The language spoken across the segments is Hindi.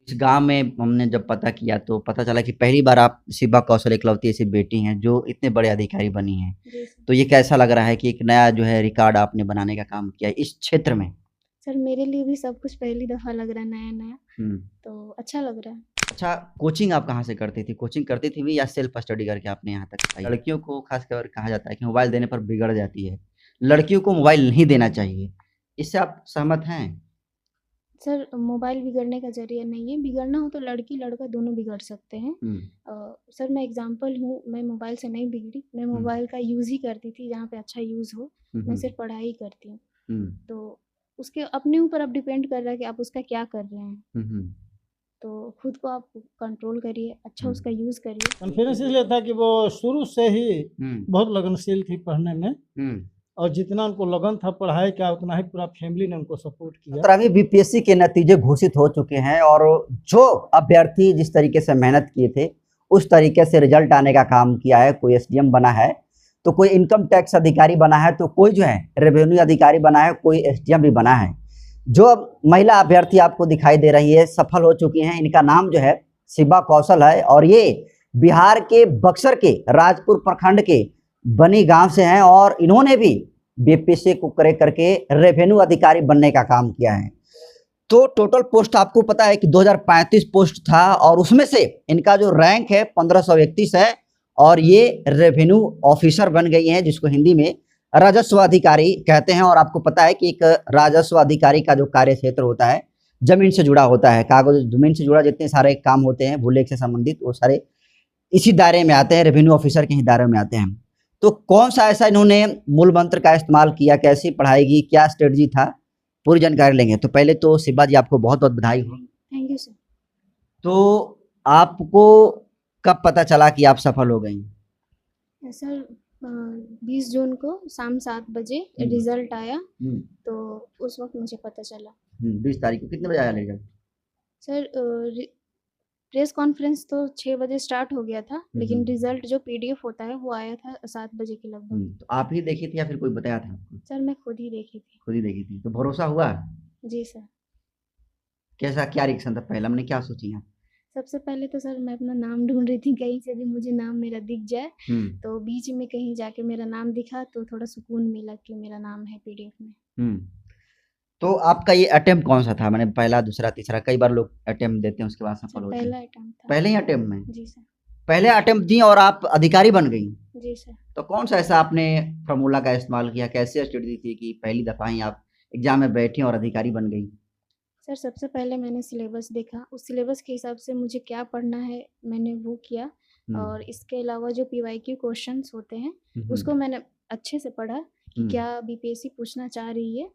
इस गाँव में हमने जब पता किया तो पता चला कि पहली बार आप शिवा कौशल इकलौती ऐसी बेटी हैं जो इतने बड़े अधिकारी बनी हैं। जी सर। तो ये कैसा लग रहा है कि एक नया जो है रिकॉर्ड आपने बनाने का काम किया है इस क्षेत्र में? सर मेरे लिए भी सब कुछ पहली दफ़ा लग रहा है नया-नया, हुँ। तो अच्छा लग रहा है। अच्छा, कोचिंग आप कहाँ से करती थी? कोचिंग करती थी भी या सेल्फ स्टडी करके आपने यहाँ तक आई? लड़कियों को ख़ासकर कहा जाता है कि मोबाइल देने पर बिगड़ जाती है। लड़कियों को मोबाइल नहीं देना चाहिए। इससे आप सहमत हैं? सर मोबाइल बिगड़ने का ज़रिया नहीं है, बिगड़ना हो तो लड़की-लड़का दोनों बिगड़ सकते हैं। हुँ, सर मैं एग्ज़ाम्पल हूँ, मैं मोबाइल से नहीं बिगड़ी, मैं हुँ, मोबाइल का यूज़ ही करती थी जहाँ पे अच्छा यूज़ हो, हुँ, मैं हुँ, सिर्फ़ पढ़ाई करती हूँ। हुँ, तो उसके अपने ऊपर अब डिपेंड कर रहा है कि आप उसका क्या कर रहे हैं। हुँ, हुँ, तो खुद को आप कंट्रोल करिए, अच्छा हुँ, उसका यूज़ करिए। कॉन्फिडेंस इसलिए था कि वो शुरू से ही हुँ, बहुत लगनशील थी पढ़ने में हुँ। और जितना उनको लगन था पढ़ाई का उतना ही पूरा फैमिली ने उनको सपोर्ट किया। 17वीं बीपीएससी के नतीजे घोषित हो चुके हैं और जो अभ्यर्थी जिस तरीके से मेहनत किए थे उस तरीके से रिजल्ट आने का काम किया है। कोई एसडीएम बना है तो कोई इनकम टैक्स अधिकारी बना है तो कोई जो है रेवेन्यू अधिकारी बना है, कोई एसडीएम भी बना है। जो अब महिला अभ्यर्थी आपको दिखाई दे रही है सफल हो चुकी हैं, इनका नाम जो है शिवा कौशल है और ये बिहार के बक्सर के राजपुर प्रखंड के बनी गांव से हैं और इन्होंने भी बीपीएससी को क्रैक करके रेवेन्यू अधिकारी बनने का काम किया है। तो टोटल पोस्ट आपको पता है कि 2035 पोस्ट था और उसमें से इनका जो रैंक है 1531 है और ये रेवेन्यू ऑफिसर बन गई हैं जिसको हिंदी में राजस्व अधिकारी कहते हैं। और आपको पता है कि एक राजस्व अधिकारी का जो कार्य क्षेत्र होता है जमीन से जुड़ा होता है, कागज जमीन से जुड़ा जितने सारे काम होते हैं भूलेख से संबंधित वो सारे इसी दायरे में आते हैं, रेवेन्यू ऑफिसर के ही दायरे में आते हैं। तो कौन सा ऐसा इन्होंने मूल मंत्र का इस्तेमाल किया, कैसी पढ़ाई की, क्या स्ट्रेटजी था, पूरी जानकारी लेंगे। तो पहले तो शिवा जी आपको बहुत बहुत बधाई हो। Thank you sir. तो आपको कब पता चला कि आप सफल हो गई? सर 20 जून को शाम 7 बजे रिज़ल्ट आया, तो उस वक़्त मुझे पता चला। 20 तारीख को कितने बजे आया रिजल्ट? सर प्रेस कॉन्फ्रेंस तो 6 बजे स्टार्ट हो गया था, लेकिन रिज़ल्ट जो पीडीएफ होता है वो आया था 7 बजे के लगभग। तो आप ही देखी थी या फिर कोई बताया था आपको? सर मैं खुद ही देखी थी। खुद ही देखी थी तो भरोसा हुआ? जी सर। कैसा क्या रिएक्शन था पहला, मैंने क्या सोची आप? सबसे पहले तो सर मैं अपना नाम ढूँढ रही थी कहीं से भी मुझे नाम मेरा दिख जाए, हम्म तो बीच में कहीं जाके मेरा नाम दिखा तो थोड़ा सुकून मिला कि मेरा नाम है पीडीएफ में। हम्म तो आपका ये अटेम्प्ट कौन सा था, मैंने पहला दूसरा तीसरा, कई बार लोग अटेम्प्ट देते हैं उसके बाद सर सफल होते हैं। पहला अटेम्प्ट था। पहले ही अटेम्प्ट में? जी सर। पहले अटेम्प्ट दी और आप अधिकारी बन गई? जी सर। तो कौन सा ऐसा आपने फार्मूला का इस्तेमाल किया, कैसे स्ट्रेटजी थी कि पहली दफा ही आप एग्जाम में बैठी और अधिकारी बन गई? सर सबसे पहले मैंने सिलेबस देखा, उस सिलेबस के हिसाब से मुझे क्या पढ़ना है मैंने वो किया और इसके अलावा जो पीवाईक्यू क्वेश्चंस होते हैं उसको मैंने अच्छे से पढ़ा कि क्या बीपीएससी पूछना चाह रही है,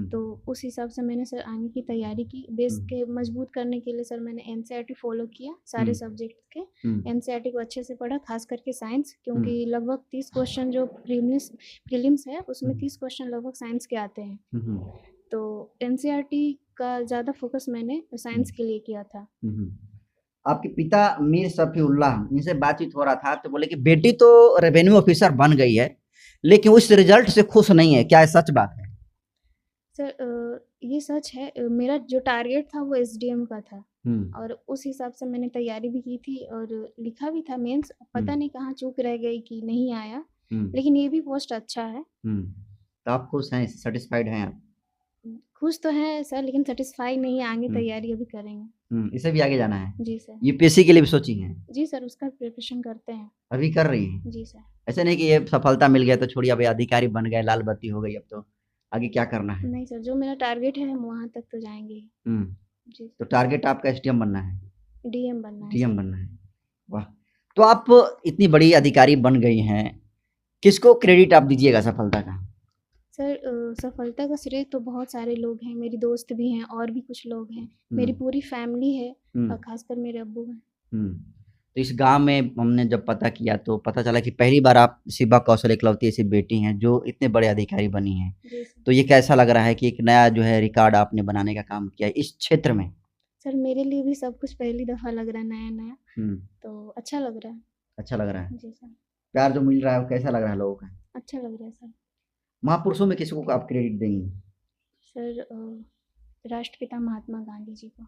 तो उस हिसाब से मैंने सर आगे की तैयारी की। बेस के मजबूत करने के लिए सर मैंने एनसीईआरटी फॉलो किया सारे सब्जेक्ट के। एनसीईआरटी को अच्छे से पढ़ा, खास करके साइंस, क्योंकि लगभग 30 क्वेश्चन जो प्रीलिम्स है उसमें 30 क्वेश्चन लगभग साइंस के आते हैं, तो एनसीईआरटी का ज़्यादा फोकस मैंने साइंस के लिए किया था। आपके पिता मीर सफीउल्लाह, इनसे बातचीत हो रहा था तो बोले कि बेटी तो रेवेन्यू ऑफिसर बन गई है लेकिन उस रिजल्ट से खुश नहीं है, क्या ये सच बात है? सर ये सच है। मेरा जो टारगेट था वो एसडीएम का था और उस हिसाब से मैंने तैयारी भी की थी और लिखा भी था मेंस। पता नहीं कहाँ चूक रह गई कि नहीं आया, लेकिन ये भी पोस्ट अच्छा है। तो आप खुश हैं, सेटिस्फाइड हैं आप? खुश तो हैं सर, लेकिन सेटिस्फाई नहीं है, आगे तैयारी अभी करेंगे। इसे भी आगे जाना है? जी सर। यूपीएससी के लिए भी सोची हैं? जी सर, उसका प्रिपरेशन करते हैं। अभी कर रही हैं? जी सर। ऐसा नहीं कि ये सफलता मिल गया तो छोड़िए, अभी अधिकारी बन गए, लाल बत्ती हो गई, अब तो आगे क्या करना है? नहीं सर, जो मेरा टारगेट है हम वहाँ तक तो जाएंगे ही। जी तो सर। टारगेट आपका एसडीएम बनना है? डीएम बनना है डीएम सर। बनना है, वाह। तो आप इतनी बड़ी अधिकारी बन गई हैं, किसको क्रेडिट आप दीजिएगा सफलता का? सर सफलता का श्रेय तो बहुत सारे लोग हैं, मेरी दोस्त भी हैं और भी कुछ लोग हैं, मेरी पूरी फैमिली है और खासकर मेरे अब्बू हैं। तो इस गांव में हमने जब पता किया तो पता चला कि पहली बार आप शिवा कौशल इकलौती ऐसी बेटी हैं जो इतने बड़े अधिकारी बनी हैं। जी सर। तो ये कैसा लग रहा है कि एक नया जो है रिकॉर्ड आपने बनाने का काम किया है इस क्षेत्र में? सर मेरे लिए भी सब कुछ पहली दफ़ा लग रहा है नया-नया, तो अच्छा लग रहा है। अच्छा लग रहा है? जी सर। प्यार जो मिल रहा है वो कैसा लग रहा है लोगों का? अच्छा लग रहा है सर। महापुरुषों में किसको आप क्रेडिट देंगी? सर राष्ट्रपिता महात्मा गांधी जी को।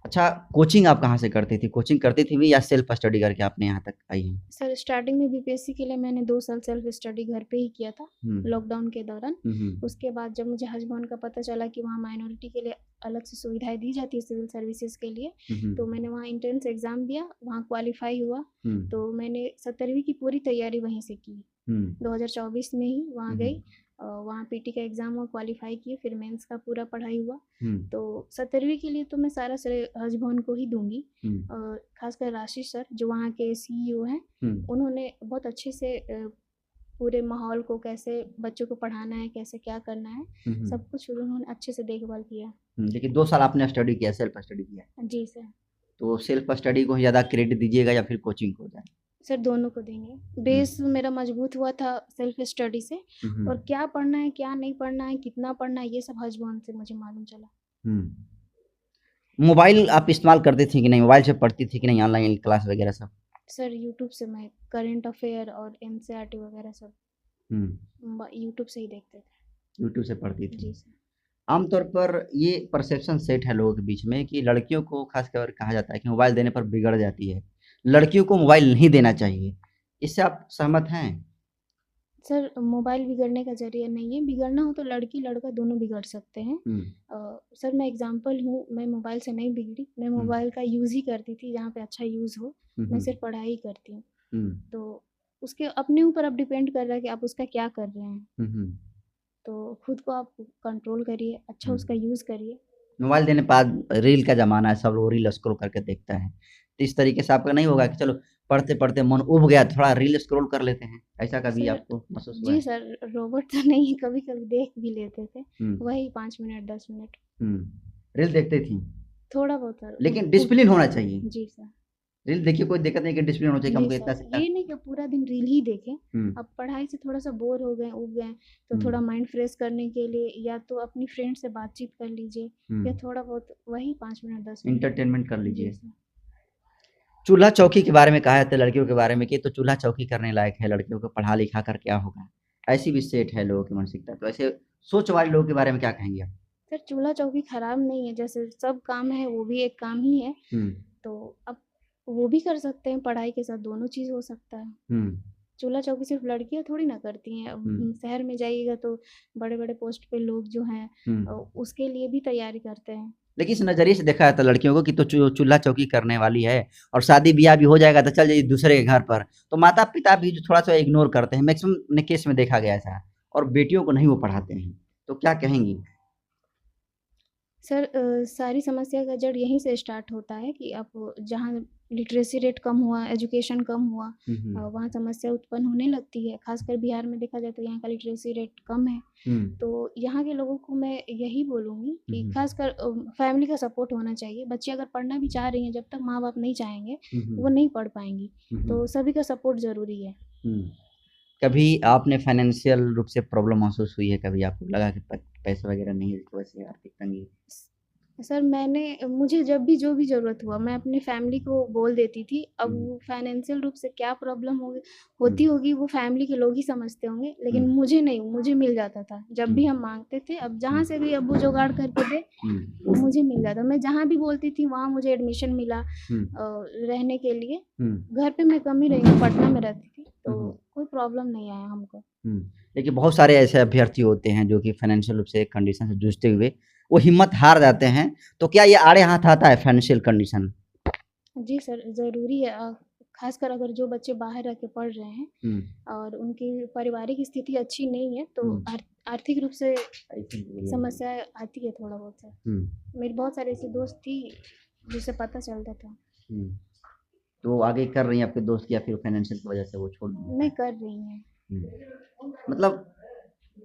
अच्छा, कोचिंग आप कहाँ से करती थी? कोचिंग करती थी भी या सेल्फ स्टडी करके आपने यहाँ तक आई हैं? सर स्टार्टिंग में बीपीएससी के लिए मैंने 2 साल सेल्फ स्टडी घर पे ही किया था, हुँ। लॉकडाउन के दौरान। हुँ। उसके बाद जब मुझे हज भवन का पता चला कि वहाँ माइनॉरिटी के लिए अलग से सुविधाएँ दी जाती है सिविल सर्विसेज़ के लिए, तो मैंने वहाँ एंट्रेंस एग्ज़ाम दिया, वहाँ क्वालीफाई हुआ, तो मैंने 17वीं की पूरी तैयारी वहीं से की। 2024 में ही वहाँ गई, वहाँ पीटी का एग्ज़ाम हुआ, क्वालीफाई किए, फिर मेंस का पूरा पढ़ाई हुआ। तो 17वीं के लिए तो मैं सारा श्रेय हज भवन को ही दूँगी। खासकर राशिद सर जो वहाँ के सीईओ हैं, उन्होंने बहुत अच्छे से पूरे माहौल को कैसे बच्चों को पढ़ाना है, कैसे क्या करना है, सब कुछ उन्होंने अच्छे से देखभाल किया। लेकिन 2 साल आपने स्टडी किया, सेल्फ स्टडी किया। जी सर। तो सेल्फ स्टडी को ज़्यादा क्रेडिट दीजिएगा या फिर कोचिंग को ज़्यादा? सर दोनों को देंगे। बेस मेरा मजबूत हुआ था सेल्फ स्टडी से, और क्या पढ़ना है, क्या नहीं पढ़ना है, कितना पढ़ना है, ये सब हज भवन से मुझे मालूम चला। मोबाइल आप इस्तेमाल करती थी कि नहीं? मोबाइल से पढ़ती थी कि नहीं, ऑनलाइन क्लास वगैरह सब? सर यूट्यूब से मैं करंट अफेयर और एनसीईआरटी वगैरह सब यूट्यूब से ही देखते थे। यूट्यूब से पढ़ती थी। जी सर। आमतौर पर ये परसेप्शन सेट है लोगों के बीच में कि लड़कियों को खासकर कहा जाता है कि मोबाइल देने पर बिगड़ जाती है, लड़कियों को मोबाइल नहीं देना चाहिए। इससे आप सहमत हैं? सर मोबाइल बिगड़ने का ज़रिया नहीं है, बिगड़ना हो तो लड़की लड़का दोनों बिगड़ सकते हैं। सर मैं एग्ज़ाम्पल हूँ, मैं मोबाइल से नहीं बिगड़ी, मैं मोबाइल का यूज़ ही करती थी जहाँ पे अच्छा यूज़ हो, मैं सिर्फ पढ़ाई ही करती हूँ। तो उसके अपने ऊपर अब डिपेंड कर रहा है कि आप उसका क्या कर रहे हैं। तो खुद को आप कंट्रोल करिए, अच्छा उसका यूज़ करिए। मोबाइल देने के बाद रील का ज़माना है, सब लोग रील स्क्रॉल करके देखता है। तो इस तरीके से आपका नहीं होगा कि चलो पढ़ते-पढ़ते मन ऊब गया, थोड़ा रील स्क्रॉल कर लेते हैं, ऐसा कभी सर आपको महसूस हुआ जी है? सर, रोबोट तो नहीं, कभी-कभी देख भी लेते थे, वही 5 मिनट 10 मिनट। रील देखती थी? थोड़ा बहुत सर। लेकिन डिसिप्लिन होना चाहिए। जी सर। रील देखिए कोई दिक्कत नहीं कि डिसिप्लिन होना चाहिए कि जी हमको इतना से सर, इतना। ये नहीं कि पूरा दिन रील ही देखें। अब पढ़ाई से थोड़ा सा बोर हो गए, ऊब गए, तो थोड़ा माइंड फ्रेश करने के लिए या तो अपनी फ्रेंड से बातचीत कर लीजिए, या थोड़ा बहुत वही 5 मिनट 10 मिनट इंटरटेनमेंट कर जी लीजिए। सर। चूल्हा चौकी के बारे में कहा जाता है लड़कियों के बारे में कि तो चूल्हा चौकी करने लायक है, लड़कियों को पढ़ा लिखा कर क्या होगा, ऐसी भी सेट है लोगों की मानसिकता। तो ऐसे सोच वाले लोगों के बारे में क्या कहेंगे आप? सर चूल्हा चौकी खराब नहीं है, जैसे सब काम है वो भी एक काम ही है, तो अब वो भी कर सकते हैं, पढ़ाई के साथ दोनों चीज़ हो सकता है। चूल्हा चौकी सिर्फ लड़कियां थोड़ी ना करती हैं। अब शहर में जाइएगा तो बड़े बड़े पोस्ट पे लोग जो हैं उसके लिए भी तैयारी करते हैं। लेकिन इस नज़रिए से देखा जाता है लड़कियों को कि तो चूल्हा चौकी करने वाली है और शादी ब्याह भी हो जाएगा तो चल जाइए दूसरे के घर पर, तो माता पिता भी जो थोड़ा सा इग्नोर करते हैं, मैक्सिमम केस में देखा गया ऐसा, और बेटियों को नहीं वो पढ़ाते हैं, तो क्या कहेंगी? सर सारी समस्या का जड़ यहीं से स्टार्ट होता है कि आप जहाँ लिटरेसी रेट कम हुआ, एजुकेशन कम हुआ, वहाँ समस्या उत्पन्न होने लगती है। खासकर बिहार में देखा जाए तो यहाँ का लिटरेसी रेट कम है। तो यहाँ के लोगों को मैं यही बोलूँगी कि खासकर फैमिली का सपोर्ट होना चाहिए। बच्चे अगर पढ़ना भी चाह रही हैं, जब तक माँ बाप नहीं चाहेंगे वो नहीं पढ़ पाएंगी, तो सभी का सपोर्ट ज़रूरी है। कभी आपने फाइनेंशियल रूप से प्रॉब्लम महसूस हुई है? कभी आपको लगा कि पैसे वगैरह नहीं है, इसकी वजह से आर्थिक तंगी? सर मुझे जब भी जो भी ज़रूरत हुआ मैं अपनी फैमिली को बोल देती थी। अब वो फाइनेंशियल रूप से क्या प्रॉब्लम होती होगी वो फैमिली के लोग ही समझते होंगे, लेकिन मुझे नहीं, मुझे मिल जाता था जब भी हम मांगते थे। अब जहाँ से भी अब्बू जुगाड़ करके दे वो मुझे मिल जाता। मैं जहाँ भी बोलती थी वहाँ मुझे एडमिशन मिला रहने के लिए। घर पे मैं कम ही रही हूँ, पटना में रहती थी, तो कोई प्रॉब्लम नहीं आया हमको। लेकिन बहुत सारे ऐसे अभ्यर्थी होते हैं जो कि फाइनेंशियल रूप से कंडीशन से जूझते हुए वो हिम्मत हार जाते हैं, तो क्या ये आड़े हाथ आता है फाइनेंशियल कंडीशन? जी सर, ज़रूरी है। खासकर अगर जो बच्चे बाहर रह के पढ़ रहे हैं और उनकी पारिवारिक स्थिति अच्छी नहीं है, तो आर्थिक रूप से समस्या आती है थोड़ा बहुत सर। मेरी बहुत सारी ऐसी दोस्त थी जिसे पता चलता था। तो आगे कर रही हैं आपके दोस्त या फिर फाइनेंशियल की वजह से वो छोड़ दी? नहीं कर रही हैं। मतलब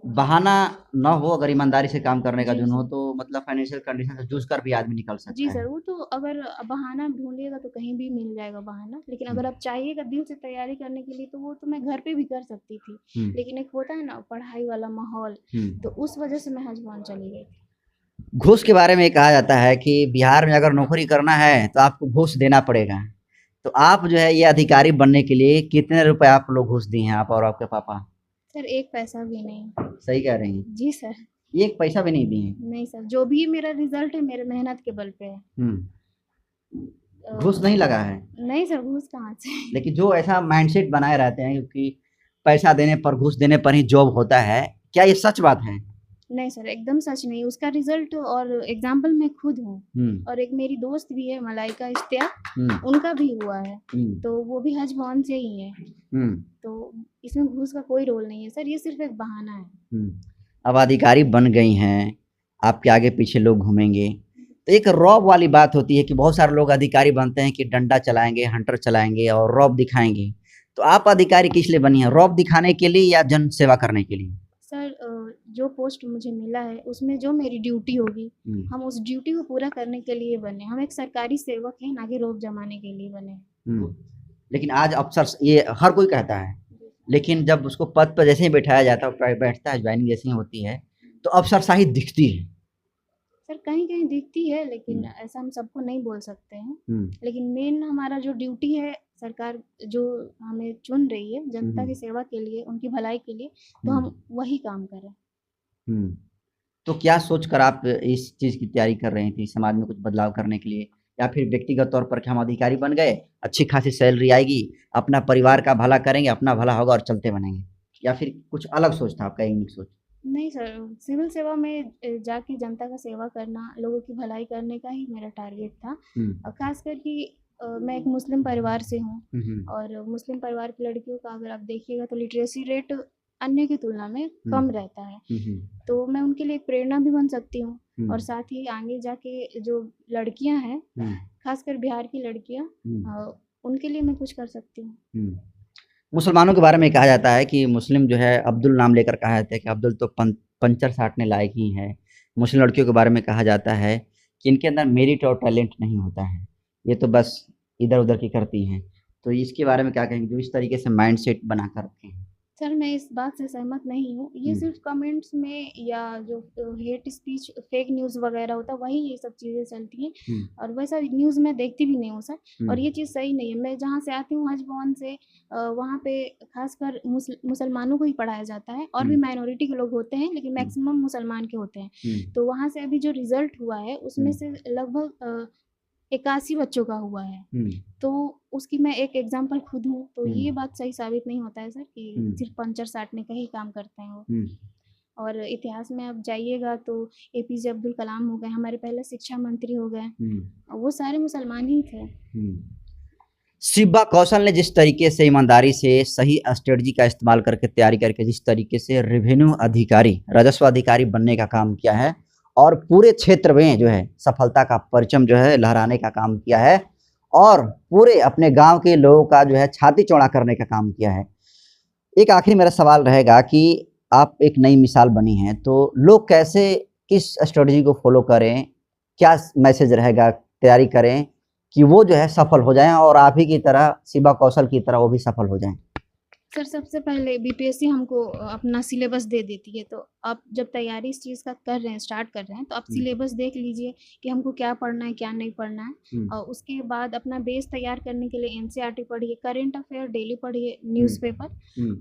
बहाना ना हो, अगर ईमानदारी से काम करने का जुनून हो तो मतलब फाइनेंशियल कंडीशन से जूझ कर भी आदमी निकल सकता जी है। सर, वो तो अगर बहाना ढूंढिएगा तो कहीं भी मिल जाएगा बहाना, लेकिन अगर आप चाहिएगा दिल से तैयारी करने के लिए तो वो तो मैं घर पे भी कर सकती थी, लेकिन एक होता है ना पढ़ाई वाला माहौल, तो उस वजह से मैं हज भवन चली गई थी। घूस के बारे में कहा जाता है कि बिहार में अगर नौकरी करना है तो आपको घूस देना पड़ेगा, तो आप जो है ये अधिकारी बनने के लिए कितने रुपए आप लोग घूस दिए हैं, आप और आपके पापा? सर 1 पैसा भी नहीं। सही कह रही हैं? जी सर। 1 पैसा भी नहीं दिए हैं? नहीं सर, जो भी मेरा रिजल्ट है मेरे मेहनत के बल पे है। घूस नहीं लगा है, नहीं सर, घूस कहाँ से? लेकिन जो ऐसा माइंडसेट बनाए रहते हैं क्योंकि पैसा देने पर, घूस देने पर ही जॉब होता है, क्या ये सच बात है? नहीं सर, एकदम सच नहीं। उसका रिजल्ट और एग्जाम्पल मैं खुद हूँ, हम्म और एक मेरी दोस्त भी है मलाइका इश्तियाक, हम्म उनका भी हुआ है। हम्म तो वो भी हज भवन से ही है। हम्म तो इसमें घूस का कोई रोल नहीं है सर, ये सिर्फ एक बहाना है। अब अधिकारी बन गई हैं, आपके आगे पीछे लोग घूमेंगे, तो एक रौब वाली बात होती है कि बहुत सारे लोग अधिकारी बनते हैं कि डंडा चलाएंगे, हंटर चलाएंगे और रौब दिखाएंगे। तो आप अधिकारी किस लिए बनी हैं, रौब दिखाने के लिए या जन सेवा करने के लिए? सर जो पोस्ट मुझे मिला है उसमें जो मेरी ड्यूटी होगी, हम उस ड्यूटी को पूरा करने के लिए बने। हम एक सरकारी सेवक हैं, ना कि रोब जमाने के लिए बने। लेकिन आज अफसर, ये हर कोई कहता है, लेकिन जब उसको पद पर जैसे ही बैठाया जाता है, बैठता है, ज्वाइनिंग जैसे ही होती है, तो अफसरशाही दिखती है। सर कहीं कहीं दिखती है, लेकिन ऐसा हम सबको नहीं बोल सकते हैं। लेकिन मेन हमारा जो ड्यूटी है, सरकार जो हमें चुन रही है जनता की सेवा के लिए, उनकी भलाई के लिए, तो हम वही काम करें। तो क्या सोचकर आप इस चीज़ की तैयारी कर रही थी, समाज में कुछ बदलाव करने के लिए, या फिर व्यक्तिगत तौर पर कि हम अधिकारी बन गए, अच्छी खासी सैलरी आएगी, अपना परिवार का भला करेंगे, अपना भला होगा और चलते बनेंगे, या फिर कुछ अलग सोच था आपका, यूनिक सोच? नहीं सर, सिविल सेवा में जाके जनता का सेवा करना, लोगों की भलाई करने का ही मेरा टारगेट था। और खासकर कि मैं एक मुस्लिम परिवार से हूँ, और मुस्लिम परिवार की लड़कियों का अगर आप देखिएगा तो लिटरेसी रेट अन्य की तुलना में कम रहता है। तो मैं उनके लिए एक प्रेरणा भी बन सकती हूँ, और साथ ही आगे जाके जो लड़कियां हैं, खासकर बिहार की लड़कियां, उनके लिए मैं कुछ कर सकती हूँ। मुसलमानों के बारे में कहा जाता है कि मुस्लिम जो है, अब्दुल नाम लेकर कहा जाता है कि अब्दुल तो पंचर साटने लायक ही है। मुस्लिम लड़कियों के बारे में कहा जाता है कि इनके अंदर मेरिट और टैलेंट नहीं होता है, ये तो बस इधर उधर की करती हैं। तो इसके बारे में क्या कहेंगे, जो इस तरीके से माइंडसेट बना कर रखे हैं? सर मैं इस बात से सहमत नहीं हूँ। ये सिर्फ कमेंट्स में या जो हेट स्पीच, फेक न्यूज़ वगैरह होता है, वही ये सब चीज़ें चलती हैं, और वैसा न्यूज़ मैं देखती भी नहीं हूँ सर। और ये चीज़ सही नहीं है। मैं जहाँ से आती हूँ हज भवन से, वहाँ पे खासकर मुसलमानों को ही पढ़ाया जाता है, और भी माइनॉरिटी के लोग होते हैं, लेकिन मैक्सिमम मुसलमान के होते हैं। तो वहाँ से अभी जो रिजल्ट हुआ है उसमें से लगभग 81 बच्चों का हुआ है। तो उसकी मैं एक एग्जांपल खुद हूँ। तो ये बात सही साबित नहीं होता है सर कि सिर्फ पंचर साटने का ही काम करते हैं वो। और इतिहास में आप जाइएगा तो एपीजे अब्दुल कलाम हो गए, हमारे पहले शिक्षा मंत्री हो गए, वो सारे मुसलमान ही थे। शिबा कौशल ने जिस तरीके से ईमानदारी से सही स्ट्रेटजी का इस्तेमाल करके, तैयारी करके, जिस तरीके से रेवेन्यू अधिकारी, राजस्व अधिकारी बनने का काम किया है, और पूरे क्षेत्र में जो है सफलता का परचम जो है लहराने का काम किया है, और पूरे अपने गांव के लोगों का जो है छाती चौड़ा करने का काम किया है। एक आखिरी मेरा सवाल रहेगा कि आप एक नई मिसाल बनी हैं, तो लोग कैसे, किस स्ट्रेटजी को फॉलो करें, क्या मैसेज रहेगा, तैयारी करें कि वो जो है सफल हो जाएं, और आप ही की तरह, शिबा कौशल की तरह वो भी सफल हो जाएं? सर सबसे पहले बीपीएससी हमको अपना सिलेबस दे देती है। तो आप जब तैयारी इस चीज़ का कर रहे हैं, स्टार्ट कर रहे हैं, तो आप सिलेबस देख लीजिए कि हमको क्या पढ़ना है, क्या नहीं पढ़ना है। और उसके बाद अपना बेस तैयार करने के लिए एनसीईआरटी पढ़िए, करेंट अफेयर डेली पढ़िए, न्यूज़पेपर,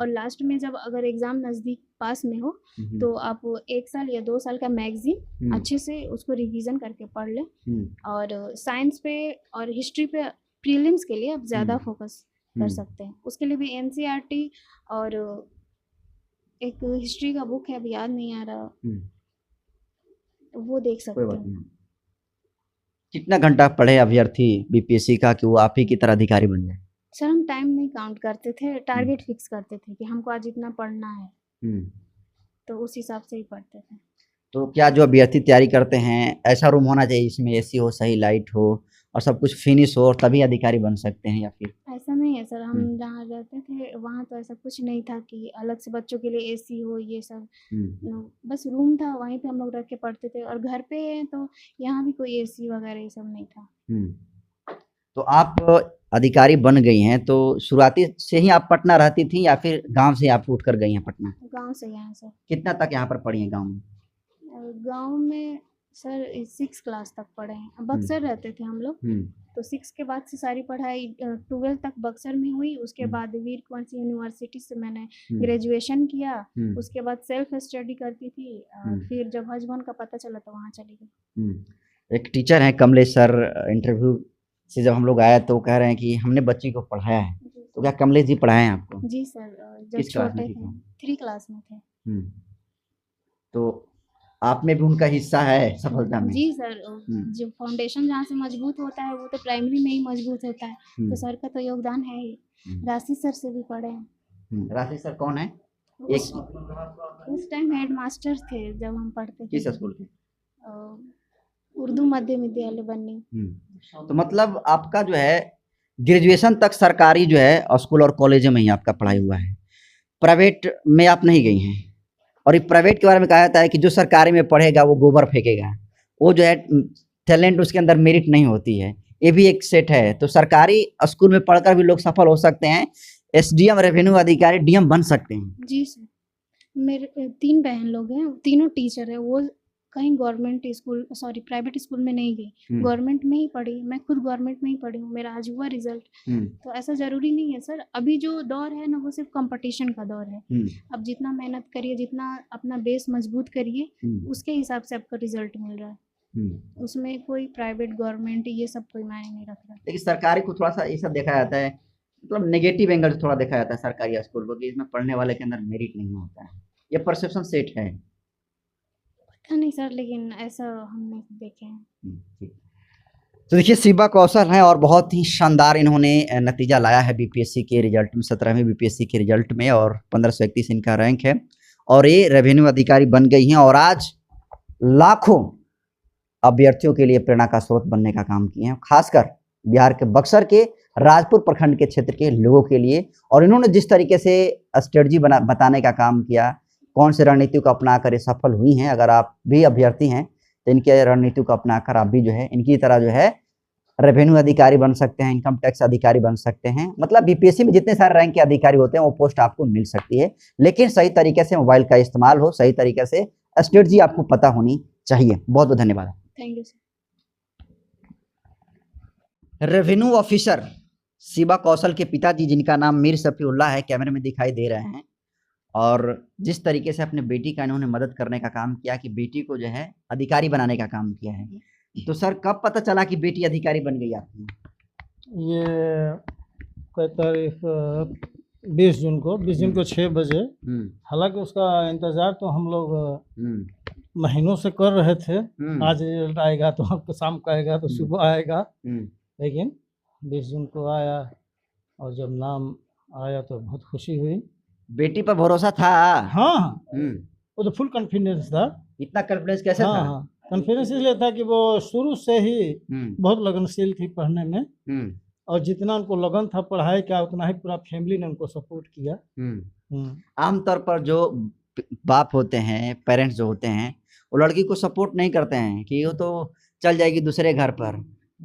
और लास्ट में जब अगर एग्ज़ाम नज़दीक पास में हो तो आप 1 साल या 2 साल का मैगजीन अच्छे से उसको रिवीजन करके पढ़ लें। और साइंस पे और हिस्ट्री पे प्रीलिम्स के लिए आप ज़्यादा फोकस कर सकते हैं। उसके लिए भी एनसीईआरटी, और एक हिस्ट्री का बुक है, अभी याद नहीं आ रहा, वो देख सकते हैं। कितना घंटा पढ़े अभ्यर्थी बीपीएससी का कि वो आप ही की तरह अधिकारी बन जाए? सर हम टाइम नहीं काउंट करते थे, टारगेट फिक्स करते थे कि हमको आज इतना पढ़ना है, तो उस हिसाब से ही पढ़ते थे। तो क्या जो अभ्यर्थी तैयारी करते हैं, ऐसा रूम होना चाहिए जिसमें एसी हो, सही लाइट हो, और सब कुछ फिनिश हो, और तभी अधिकारी बन सकते हैं, या फिर? ऐसा नहीं है सर, हम जहाँ रहते थे वहाँ तो ऐसा कुछ नहीं था कि अलग से बच्चों के लिए एसी हो, ये सब। बस रूम था, वहीं पे हम लोग रख के पढ़ते थे। और घर पे तो यहाँ भी कोई एसी वगैरह ये सब नहीं था। तो आप अधिकारी बन गई हैं, तो शुरुआती से ही आप पटना रहती थी, या फिर गांव से आप उठ कर गई हैं पटना? गांव से यहाँ सर। कितना तक यहाँ पर पढ़ी हैं गांव में? गांव में सर 6 क्लास तक पढ़े हैं। बक्सर रहते थे हम लोग, तो 6 के बाद से सारी पढ़ाई 12 तक बक्सर में हुई। उसके बाद वीर कुंवर सिंह यूनिवर्सिटी से मैंने ग्रेजुएशन किया। उसके बाद सेल्फ स्टडी करती थी, फिर जब हज भवन का पता चला तो वहाँ चली गई। एक टीचर हैं कमलेश सर, इंटरव्यू से जब हम लोग आए तो कह रहे हैं कि हमने बच्ची को पढ़ाया है, तो क्या कमलेश जी पढ़ाए हैं आपको? जी सर, जब किस क्लास में छोटे थी थे, तुम? 3 क्लास में थे। तो आप में भी उनका हिस्सा है सफलता में? जी सर, जो फाउंडेशन जहाँ से मजबूत होता है वो तो प्राइमरी में ही मजबूत होता है, तो सर का तो योगदान है ही। राशि सर से भी पढ़े हैं। राशि सर कौन है? उस टाइम हेड मास्टर थे जब हम पढ़ते थे। किस स्कूल के? उर्दू मध्य विद्यालय बन्नी। तो मतलब आपका जो है ग्रेजुएशन तक सरकारी जो है स्कूल और कॉलेज में ही आपका पढ़ाई हुआ है, प्राइवेट में आप नहीं गई हैं। और ये प्राइवेट के बारे में कहा जाता है कि जो सरकारी में पढ़ेगा वो गोबर फेंकेगा, वो जो है टैलेंट उसके अंदर मेरिट नहीं होती है, ये भी एक सेट है। तो सरकारी स्कूल में पढ़कर भी लोग सफल हो सकते हैं, एसडीएम रेवेन्यू अधिकारी डीएम बन सकते हैं। जी सर, मेरे 3 बहन लोग हैं, तीनों टीचर है। वो कहीं government school sorry private school में नहीं गई, गवर्नमेंट में ही पढ़ी। मैं खुद गवर्नमेंट में ही पढ़ी हूँ, मेरा आज हुआ रिजल्ट। तो ऐसा ज़रूरी नहीं है सर, अभी जो दौर है ना वो सिर्फ कंपटीशन का दौर है। अब जितना मेहनत करिए, जितना अपना बेस मजबूत करिए, उसके हिसाब से आपका रिजल्ट मिल रहा है। उसमें कोई प्राइवेट गवर्नमेंट ये सब कोई मायने नहीं रख रहा। लेकिन सरकारी को थोड़ा सा ऐसा देखा जाता है, मतलब नेगेटिव एंगल थोड़ा देखा जाता है सरकारी स्कूल को कि इसमें पढ़ने वाले के अंदर मेरिट नहीं होता है, ये परसेप्शन सेट है। पता नहीं सर, लेकिन ऐसा हमने देखे हैं। तो देखिए शिवा कौशल हैं और बहुत ही शानदार इन्होंने नतीजा लाया है बीपीएससी के रिजल्ट में, 17वीं बीपीएससी के रिजल्ट में, और 1531 इनका रैंक है और ये रेवेन्यू अधिकारी बन गई हैं और आज लाखों अभ्यर्थियों के लिए प्रेरणा का स्रोत बनने का काम किए हैं, खासकर बिहार के बक्सर के राजपुर प्रखंड के क्षेत्र के लोगों के लिए। और इन्होंने जिस तरीके से स्ट्रेटजी बताने का काम किया, कौन से रणनीतियों को अपनाकर ये सफल हुई हैं, अगर आप भी अभ्यर्थी हैं तो इनके रणनीतियों को अपनाकर आप भी जो है इनकी तरह जो है रेवेन्यू अधिकारी बन सकते हैं, इनकम टैक्स अधिकारी बन सकते हैं। मतलब बीपीएससी में जितने सारे रैंक के अधिकारी होते हैं वो पोस्ट आपको मिल सकती है, लेकिन सही तरीके से मोबाइल का इस्तेमाल हो, सही तरीके से स्ट्रेटजी आपको पता होनी चाहिए। बहुत बहुत धन्यवाद। Thank you sir. Revenue officer Shiva Kaushal के पिताजी, जिनका नाम मीर सफीउल्लाह है, कैमरे में दिखाई दे रहे हैं, और जिस तरीके से अपने बेटी का इन्होंने मदद करने का काम किया कि बेटी को जो है अधिकारी बनाने का काम किया है। तो सर कब पता चला कि बेटी अधिकारी बन गई आपकी? ये कोई तारीख 20 जून को 6 बजे। हालांकि उसका इंतज़ार तो हम लोग महीनों से कर रहे थे, आज रिजल्ट आएगा तो आपको शाम को आएगा तो सुबह आएगा, लेकिन 20 जून को आया और जब नाम आया तो बहुत खुशी हुई। बेटी पर भरोसा था? हाँ, वो तो फुल कॉन्फिडेंस था। इतना कॉन्फिडेंस कैसे था? हाँ, कॉन्फिडेंस इसलिए था कि वो शुरू से ही बहुत लगनशील थी पढ़ने में, और जितना उनको लगन था पढ़ाई का उतना ही पूरा फैमिली ने उनको सपोर्ट किया। आमतौर पर जो बाप होते हैं, पेरेंट्स जो होते हैं, वो लड़की को सपोर्ट नहीं करते हैं कि वो तो चल जाएगी दूसरे घर पर।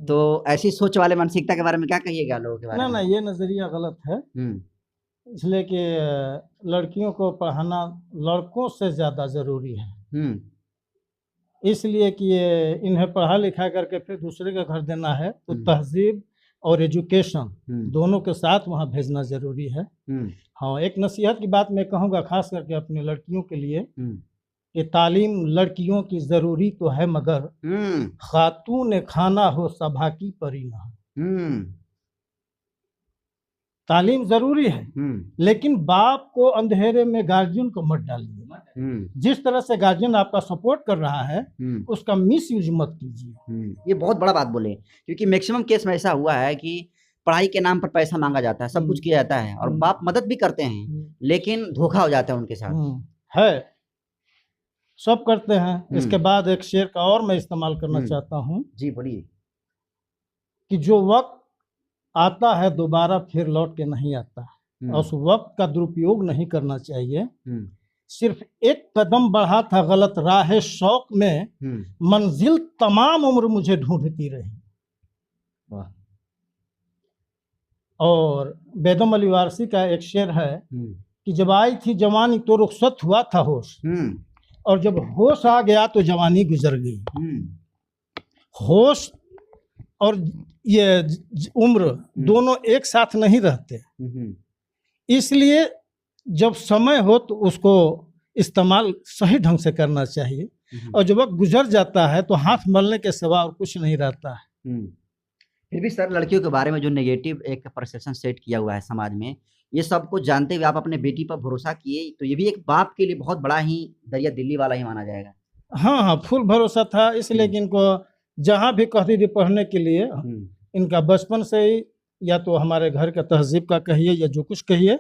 तो ऐसी सोच वाले मानसिकता के बारे में क्या कहिएगा लोगों के बारे में? ना, ये नज़रिया गलत है, इसलिए कि लड़कियों को पढ़ाना लड़कों से ज़्यादा ज़रूरी है, इसलिए कि ये इन्हें पढ़ा लिखा करके फिर दूसरे का घर देना है, तो तहजीब और एजुकेशन दोनों के साथ वहाँ भेजना ज़रूरी है। हाँ, एक नसीहत की बात मैं कहूँगा खास करके अपने लड़कियों के लिए कि तालीम लड़कियों की ज़रूरी तो है, मगर खातून खाना हो सभा की परी ना। तालीम जरूरी है, लेकिन बाप को अंधेरे में गार्जियन को मत डालिए। जिस तरह से गार्जियन आपका सपोर्ट कर रहा है उसका मिस यूज मत कीजिए। ये बहुत बड़ा बात बोले, क्योंकि मैक्सिमम केस में ऐसा हुआ है कि पढ़ाई के नाम पर पैसा मांगा जाता है, सब कुछ किया जाता है और बाप मदद भी करते हैं, लेकिन धोखा हो जाता है उनके साथ। है, सब करते हैं। इसके बाद एक शेर का और मैं इस्तेमाल करना चाहता हूँ। जी बोलिए। कि जो वक्त आता है दोबारा फिर लौट के नहीं आता है, और उस वक्त का दुरुपयोग नहीं करना चाहिए। सिर्फ एक कदम बढ़ा था गलत राह शौक में, मंजिल तमाम उम्र मुझे ढूंढती रही। और बेदम अली वारसी का एक शेर है कि जब आई थी जवानी तो रुखसत हुआ था होश, और जब होश आ गया तो जवानी गुजर गई। होश और ये उम्र दोनों एक साथ नहीं रहते, इसलिए जब समय हो तो उसको इस्तेमाल सही ढंग से करना चाहिए, और जब वक्त गुजर जाता है तो हाथ मलने के सिवा और कुछ नहीं रहता है। फिर भी सर लड़कियों के बारे में जो नेगेटिव एक परसेप्शन सेट किया हुआ है समाज में, ये सब कुछ जानते हुए आप अपने बेटी पर भरोसा किए, तो ये भी एक बाप के लिए बहुत बड़ा ही दरिया दिल्ली वाला ही माना जाएगा। हाँ हाँ, फुल भरोसा था, इसलिए कि इनको जहाँ भी कहती थी पढ़ने के लिए, इनका बचपन से ही, या तो हमारे घर का तहजीब का कहिए या जो कुछ कहिए,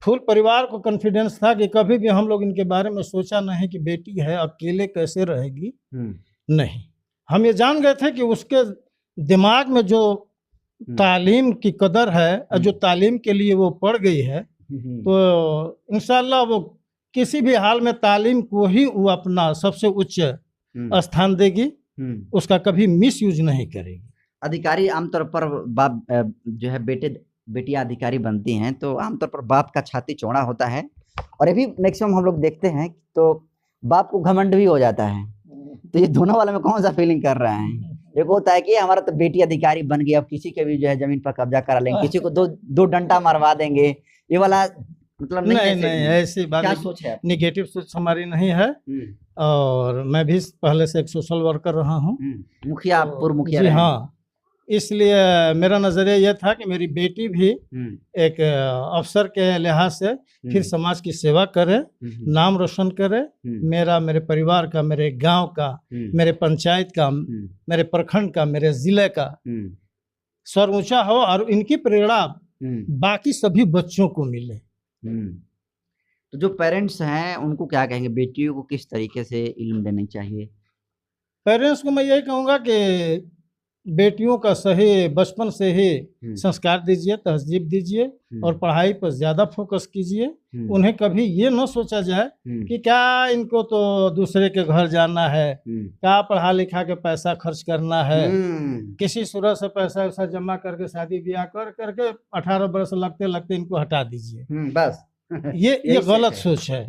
फुल परिवार को कॉन्फिडेंस था कि कभी भी हम लोग इनके बारे में सोचा नहीं कि बेटी है अकेले कैसे रहेगी। नहीं, हम ये जान गए थे कि उसके दिमाग में जो तालीम की कदर है और जो तालीम के लिए वो पढ़ गई है, तो इंशाल्लाह वो किसी भी हाल में तालीम को ही वो अपना सबसे उच्च स्थान देगी, उसका कभी मिस यूज नहीं करेगी। अधिकारी आमतौर पर बाप जो है बेटियां अधिकारी बनती हैं तो आमतौर पर बाप का छाती चौड़ा होता है, और ये भी मैक्सिमम हम लोग देखते हैं तो बाप को घमंड भी हो जाता है। तो ये दोनों वाले में कौन सा फीलिंग कर रहा है? एक होता है कि हमारा तो बेटी अधिकारी बन गई, अब किसी के भी जो है जमीन पर कब्जा करा लेंगे, किसी को दो डंडा मरवा देंगे, ये वाला मतलब नहीं ऐसी बात, क्या सोच है? निगेटिव सोच हमारी नहीं है। और मैं भी पहले से एक सोशल वर्कर रहा हूँ, मुखिया, पूर्व मुखिया। जी हाँ, इसलिए मेरा नजरिया यह था कि मेरी बेटी भी एक अफसर के लिहाज से फिर समाज की सेवा करे, नाम रोशन करे, मेरे परिवार का, मेरे गांव का, मेरे पंचायत का, मेरे प्रखंड का, मेरे जिले का स्वर ऊंचा हो और इनकी प्रेरणा बाकी सभी बच्चों को मिले। तो जो पेरेंट्स हैं उनको क्या कहेंगे, बेटियों को किस तरीके से इल्म देनी चाहिए? पेरेंट्स को मैं यही कहूँगा कि बेटियों का सही बचपन से ही संस्कार दीजिए, तहजीब दीजिए और पढ़ाई पर ज्यादा फोकस कीजिए। उन्हें कभी ये न सोचा जाए कि क्या इनको तो दूसरे के घर जाना है, क्या पढ़ा लिखा के पैसा खर्च करना है, किसी सूरत से पैसा वैसा जमा करके शादी ब्याह करके 18 बरस लगते लगते इनको हटा दीजिए, बस। ये गलत सोच है।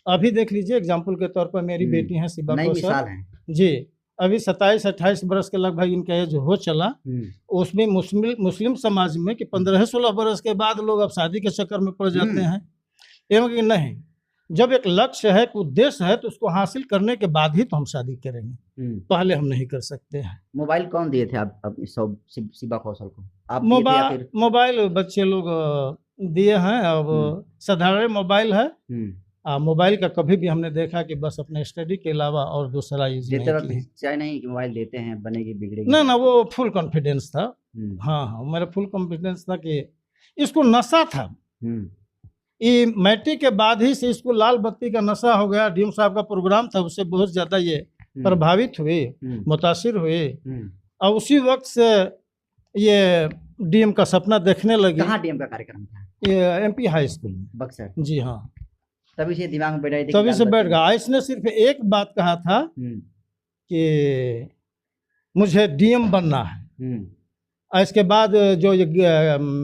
अभी देख लीजिए, एग्जाम्पल के तौर पर मेरी बेटी है शिबा कौशल जी, अभी 27-28 बरस के लगभग इनका एज हो चला। उसमें मुस्लिम समाज में कि 15-16 बरस के बाद लोग अब शादी के चक्कर में पड़ जाते हैं। एवं कि नहीं, जब एक लक्ष्य है, उद्देश्य है, तो उसको हासिल करने के बाद ही तो हम शादी करेंगे, पहले हम नहीं कर सकते हैं। मोबाइल कौन दिए थे आप शिबा कौशल को? आप मोबाइल बच्चे लोग दिए हैं। अब साधारण मोबाइल है, मोबाइल का कभी भी हमने देखा कि बस अपने स्टडी के अलावा और दूसरा यूज नहीं कि मोबाइल देते हैं बनेगी बिगड़ेगी, ना वो फुल कॉन्फिडेंस था। हाँ, मेरा फुल कॉन्फिडेंस था कि इसको नशा था। ये मैट्रिक के बाद ही से इसको लाल बत्ती का नशा हो गया। डीएम साहब का प्रोग्राम था, उससे बहुत ज्यादा ये प्रभावित हुए, मुतासिर हुए, और उसी वक्त से ये डीएम का सपना देखने लगे। कहाँ डीएम का कार्यक्रम था? ये एमपी हाई स्कूल में, बक्सर। जी हाँ, तभी से दिमाग में बैठा, तभी से बैठ गया। इसने सिर्फ एक बात कहा था कि मुझे डीएम बनना है। इसके बाद जो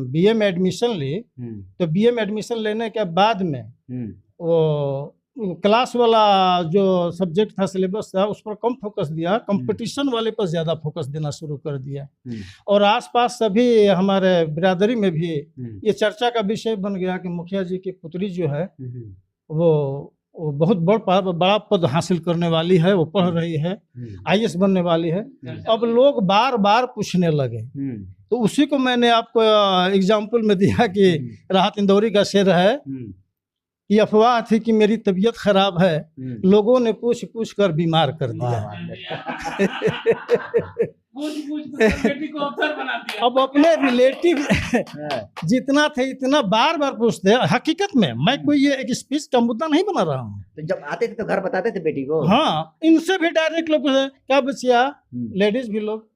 बीए में एडमिशन ली, तो बीए में एडमिशन लेने के बाद में वो क्लास वाला जो सब्जेक्ट था, सिलेबस था, उस पर कम फोकस दिया, कंपटीशन वाले पर ज्यादा फोकस देना शुरू कर दिया। और आसपास सभी हमारे बिरादरी में भी ये चर्चा का विषय बन गया कि मुखिया जी की पुत्री जो है वो बहुत बड़ा पद हासिल करने वाली है, वो पढ़ रही है, आईएएस बनने वाली है। अब लोग बार बार पूछने लगे, तो उसी को मैंने आपको एग्जाम्पल में दिया कि राहत इंदौरी का शेर है कि अफवाह थी कि मेरी तबीयत खराब है, लोगों ने पूछ पूछ कर बीमार कर दिया। अब अपने रिलेटिव जितना थे इतना बार बार पूछते। हकीकत में मैं कोई ये एक स्पीच का मुद्दा नहीं बना रहा हूँ। तो जब आते थे तो घर बताते थे बेटी को? हाँ, इनसे भी डायरेक्ट लोग पूछते, क्या बचिया, लेडीज भी लोग,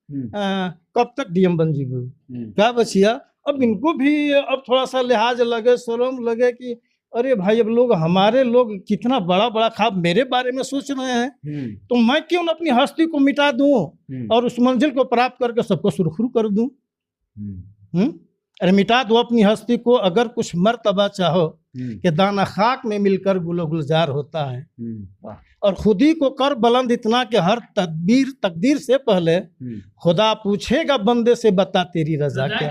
कब तक डीएम बन जी, क्या बचिया। अब इनको भी अब थोड़ा सा लिहाज लगे, शर्म लगे कि अरे भाई, अब लोग हमारे लोग कितना बड़ा बड़ा ख्वाब मेरे बारे में सोच रहे हैं, तो मैं क्यों अपनी हस्ती को मिटा दूं और उस मंजिल को प्राप्त करके सबको सुरखरू कर दूं। अरे मिटा दो अपनी हस्ती को, अगर कुछ मर्तबा चाहो कि दाना खाक में मिलकर गुलो गुलजार होता है, और खुदी को कर बुलंद इतना कि हर तकदीर से पहले खुदा पूछेगा बंदे से, बता तेरी रजा क्या।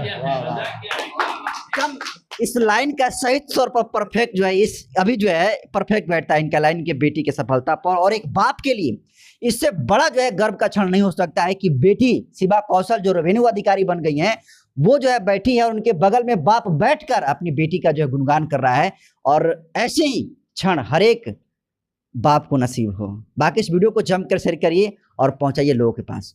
इस लाइन का सही तौर पर परफेक्ट जो है, इस अभी जो है परफेक्ट बैठता है इनका लाइन के बेटी की सफलता पर। और एक बाप के लिए इससे बड़ा जो है गर्व का क्षण नहीं हो सकता है कि बेटी शिवा कौशल जो रेवेन्यू अधिकारी बन गई हैं, वो जो है बैठी है और उनके बगल में बाप बैठकर अपनी बेटी का जो है गुणगान कर रहा है। और ऐसे ही क्षण हर एक बाप को नसीब हो। बाकी इस वीडियो को जमकर शेयर करिए और पहुंचाइए लोगों के पास।